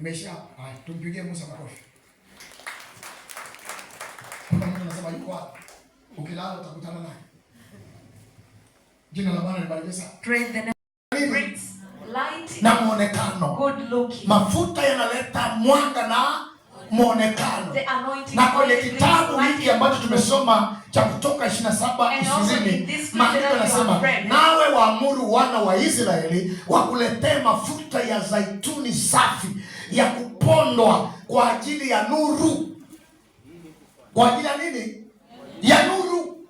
Imeisha hapa. Haya, tumpigie Musa makofi. Kama mtu anasema yuko wapi? Ukilala utakutana naye. Jina la Bwana libarikiwe sana. Praise the name. Brings light na muonekano. Good looking. Mafuta yanaleta mwanga na muonekano. Na kwenye kitabu hiki ambacho tumesoma cha Kutoka 27:20, maandiko yanasema, nawe waamuru wana wa Israeli wakuletee mafuta ya zaituni safi ya kupondwa kwa ajili ya nuru. Kwa ajili ya nini? Ya nuru.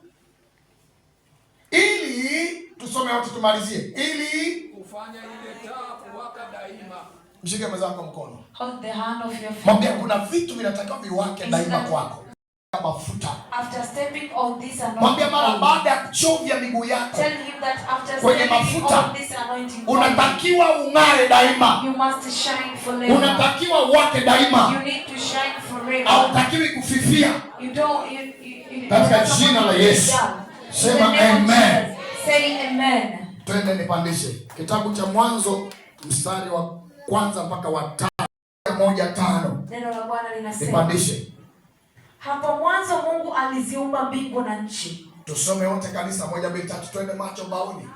Ili tusome wote tumalizie. Ili kufanya ile taa kuwaka daima. Mshike mwenzako mkono. Hold the hand of your friend. Mwambie kuna vitu vinatakiwa viwake daima kwako. Mafuta. After stepping on this anointing. Mwambie mara baada ya kuchovya miguu yako. Tell him that after kwenye stepping mafuta, on this anointing. Unatakiwa ung'are daima. You must shine forever. Unatakiwa uwake daima. You need to shine forever. Hautakiwi kufifia. You don't Katika jina la Yesu. Sema amen. Say amen. Twende nipandishe. Kitabu cha Mwanzo mstari wa kwanza mpaka wa 1:5. Neno la Bwana linasema. Nipandishe. Hapo mwanzo Mungu aliziumba mbingu na nchi. Tusome wote kanisa 1, 2, 3 twende macho bauni.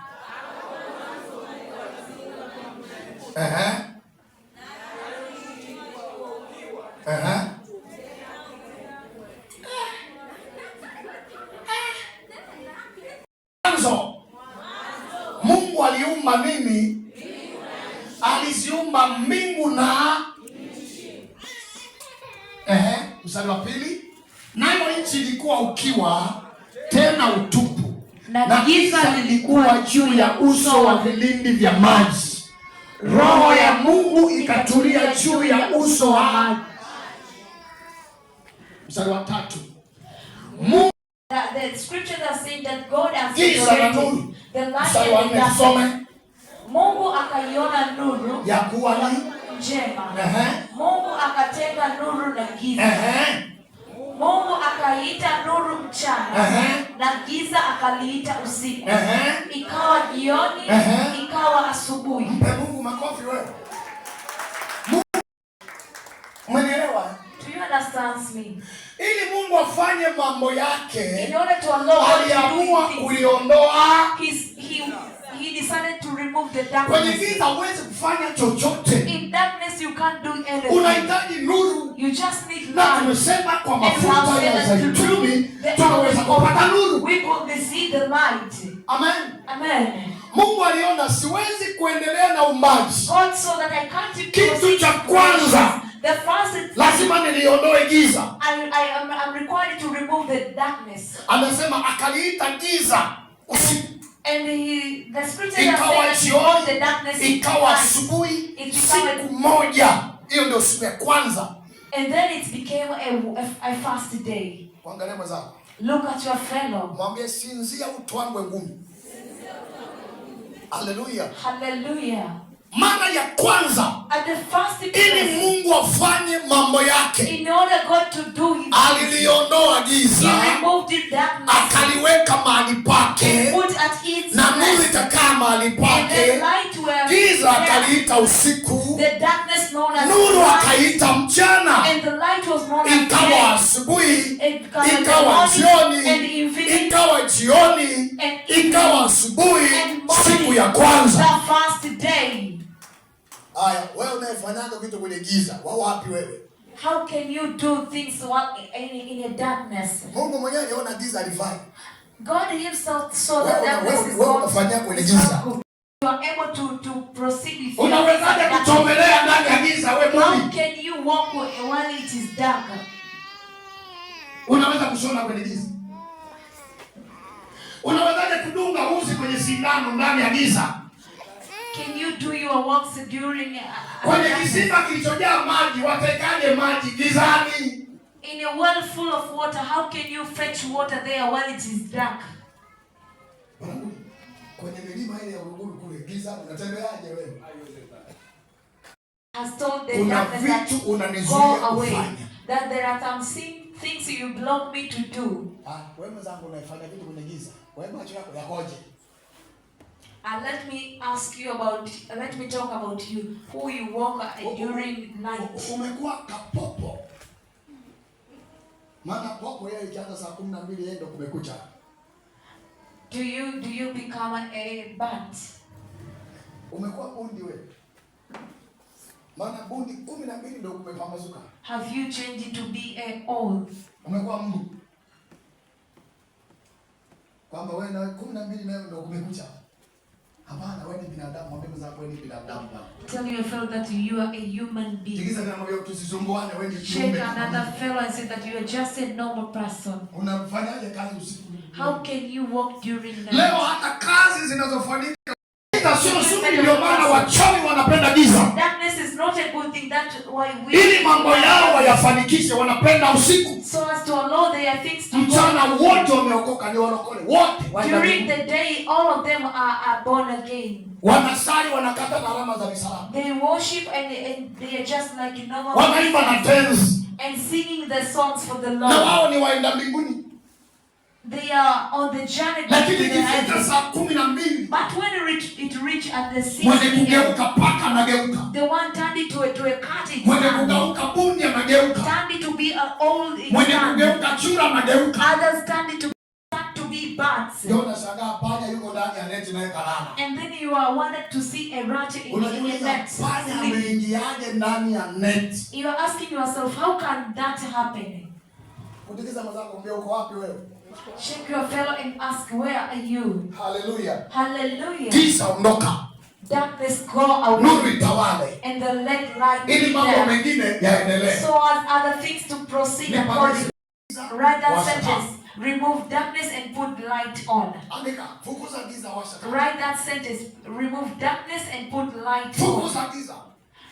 Mwanzo Mungu aliumba nini? Aliziumba mbingu na nchi. Mstari wa 2. Nayo nchi ilikuwa ukiwa tena utupu, na giza lilikuwa juu ya uso wa vilindi vya maji. Roho ya Mungu ikatulia juu ya uso wa maji. Mstari wa 3. Mungu, the scriptures are saying that God has separated the light and the darkness. Mungu akaiona nuru ya kuwa ni njema. Mungu akatenga nuru na giza. Mungu akaiita nuru mchana, na giza akaliita usiku. Ikawa jioni, ikawa asubuhi. Mpe Mungu makofi wewe. Umeelewa? Do you understand me? Ili Mungu afanye mambo yake, in order to allow aliamua kuiondoa. He decided to remove the darkness. Kwenye giza huwezi kufanya chochote. In darkness you can't do anything. Unahitaji nuru. You just need light. Na tumesema kwa mafuta ya zaituni tunaweza kupata nuru. We could see the light. Amen. Amen. Mungu aliona siwezi kuendelea na umbaji. God saw that I can't. Kitu cha kwanza, the first, lazima niliondoe giza. I'm required to remove the darkness. Anasema akaliita giza usiku. And the scripture ikawa jioni, the darkness, ikawa asubuhi, siku moja. Hiyo ndio siku ya kwanza. And then it became a fast day. Angalia mwenzako. Look at your fellow. Mwambie sinzia utwangwe ngumi. Hallelujah. Hallelujah. Mara ya kwanza, at the first ili Mungu afanye mambo yake, in order God to do his, aliliondoa giza, he removed the darkness, akaliweka mahali pake, put at its na nuru ikakaa mahali pake. Giza akaliita usiku, the darkness known as nuru akaita mchana, and the light was known as ikawa asubuhi, ikawa jioni, ikawa jioni, ikawa asubuhi, siku ya kwanza. The first day. Aya, wewe unayefanyaga vitu kwenye giza, wao wapi wewe? How can you do things in a darkness? Mungu mwenyewe aliona giza alifanya. God himself saw that darkness is unafanya kwenye giza. You are able to proceed with. Unawezaje kutomelea ndani ya giza wewe Mungu? How can you walk while it is dark? Unaweza kushona kwenye giza? Unawezaje kudunga uzi kwenye sindano ndani ya giza? Can you do your works during kwenye kisima kilichojaa maji watekaje maji gizani? In a well full of water, how can you fetch water there while it is dark? Kwenye milima ile ya Uruguru kule giza unatembeaje wewe? Has told the darkness that go away. That there are some things you block me to do. Wewe mzangu unafanya vitu kwenye giza. Wewe macho yako yakoje? let me talk about you, who you walk during night. Umekuwa kapopo. Maana popo yeye ikianza saa 12 yeye ndo kumekucha. Do you become a bat? Umekuwa bundi wewe. Maana bundi 12 ndo kumepambazuka. Have you changed to be a owl? Umekuwa mbu. Kwamba wewe na 12 nayo ndo kumekucha. Hapana, wewe ni binadamu, mwambie mzako wewe ni binadamu. Tell your fellow that you are a human being. Tigiza na mwambie tusizumbuane, wewe ni kiumbe. Shake another fellow and say that you are just a normal person. Unafanyaje kazi usiku? How can you walk during night? Leo hata kazi zinazofanyika sio nzuri, ndio maana wachawi wanapenda giza. Darkness is not a good thing, that why we ili mambo yao wayafanikishe wanapenda usiku. So as to allow their things to mchana wote wameokoka, ni walokole wote. During the day all of them are born again. Wanasali, wanakata na alama za misalaba. They worship and they are just like normal. Wanaimba na dance and singing the songs for the Lord. Na wao ni waenda mbinguni. They are on the journey to the heavens. But when it reach at the 6 p.m, the one turned it to a cottage. Turned it to be an old stand. Others turned it to be bats. And then you are wanted to see a rat in a net. You are asking yourself, how can that happen? Shake your fellow and ask, where are you? Hallelujah. Hallelujah. Giza ondoka. Darkness go away. Nuru itawale. And the light ili mambo mengine yaendelee. So as other things to proceed according. Write that sentence. Remove darkness and put light on. Andika, fukuza giza washa taa. Write that sentence. Remove darkness and put light on. Fukuza giza.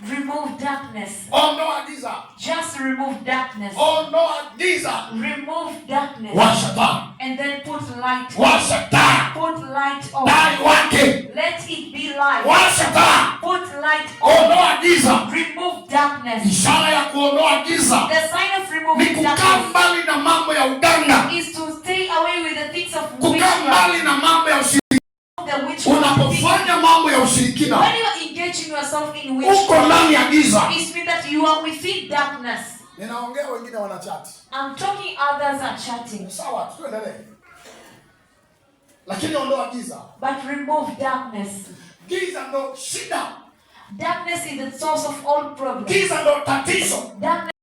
Remove darkness. Ondoa giza. Just remove darkness. Ondoa giza. Remove darkness. Washa taa. And then put light on. Washa taa. Put light on. Dai wake. Let it be light. Washa taa. Put light on. Ondoa giza. Remove darkness. Ishara ya kuondoa giza. The sign of removing darkness. Kukaa mbali na mambo ya uganga. Is to stay away with the things of kukaa mbali na mambo ya ushirikina. Unapofanya mambo ya ushirikina, when you are engaging yourself in witchcraft, uko ndani ya giza. It means that you are within darkness. Ninaongea, wengine wana chat. I'm talking, others are chatting. Sawa, tuendelee. Lakini ondoa giza. But remove darkness. Giza ndo shida. Darkness is the source of all problems. Giza ndo tatizo. Darkness